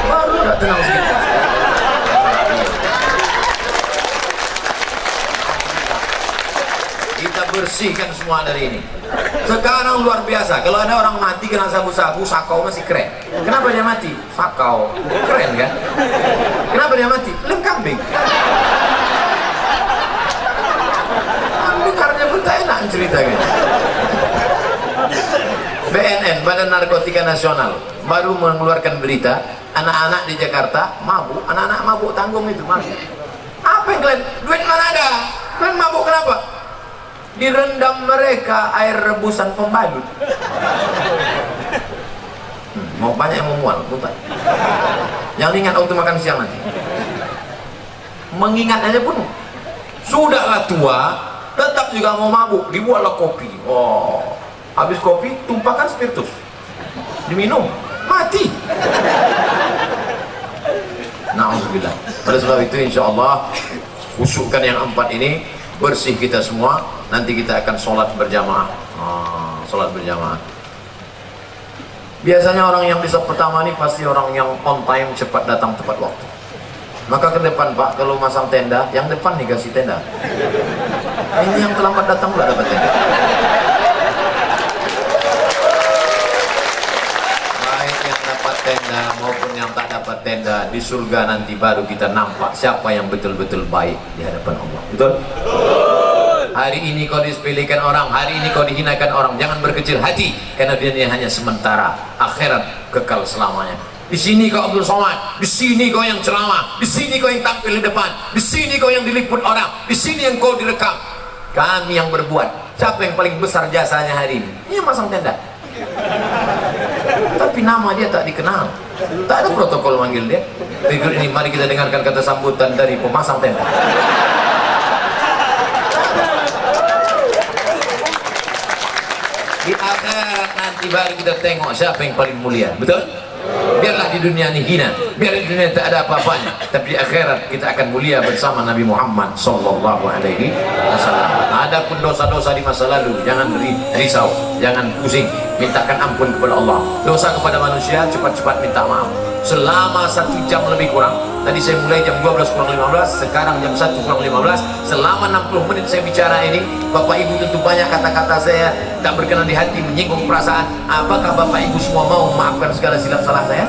Speaker 1: Baru gak tenang sedikit. Kita bersihkan semua dari ini. Sekarang luar biasa. Kalau ada orang mati kena sabu-sabu, sakau masih keren. Kenapa dia mati? Sakau. Keren kan? Kenapa dia mati? Lem kambing. Karena pun tak enak cerita gitu. BNN, Badan Narkotika Nasional, baru mengeluarkan berita anak-anak di Jakarta mabuk, anak-anak mabuk tanggung itu mabuk. Apa yang kalian? Duit mana ada? Kalian mabuk kenapa? Direndam mereka air rebusan pembalut. Mau banyak yang memual, bukan? Jangan ingat waktu makan siang nanti. Mengingat aja pun sudahlah tua, tetap juga mau mabuk, dibuatlah kopi. Oh, habis kopi tumpahkan spiritus, diminum, mati. Na'udzubillah. Pada sebab itu insya Allah khusyukkan yang 4 ini, bersih kita semua. Nanti kita akan sholat berjamaah. Sholat berjamaah. Biasanya orang yang bisa pertama ini pasti orang yang on time, cepat datang tepat waktu. Maka ke depan Pak, kalau masang tenda, yang depan nih kasih tenda. Ini yang terlambat datang nggak dapat tenda. Baik yang dapat tenda maupun yang tak dapat tenda, di surga nanti baru kita nampak siapa yang betul-betul baik di hadapan Allah. Betul? Hari ini kau disepelekan orang, hari ini kau dihinakan orang, jangan berkecil hati, karena dunia hanya sementara, akhirat kekal selamanya. Di sini kau Abdul Somad, di sini kau yang ceramah, di sini kau yang tampil di depan, di sini kau yang diliput orang, di sini yang kau direkam. Kami yang berbuat. Siapa yang paling besar jasanya hari ini? Ini yang masang tenda. Tapi nama dia tak dikenal, tak ada protokol manggil dia. Berikut ini mari kita dengarkan kata sambutan dari pemasang tenda. Di akhirat nanti baru kita tengok siapa yang paling mulia. Betul? Biarlah di dunia ini hina, biar di dunia tak ada apa-apanya, tapi di akhirat kita akan mulia bersama Nabi Muhammad sallallahu alaihi wasallam. Adapun dosa-dosa di masa lalu jangan risau, jangan pusing, mintakan ampun kepada Allah. Dosa kepada manusia cepat-cepat minta maaf. Selama 1 jam lebih kurang, tadi saya mulai jam 12 kurang 15, sekarang jam 1 kurang 15, selama 60 menit saya bicara ini, Bapak Ibu tentu banyak kata-kata saya tak berkenan di hati, menyinggung perasaan. Apakah Bapak Ibu semua mau memaafkan segala silap salah saya?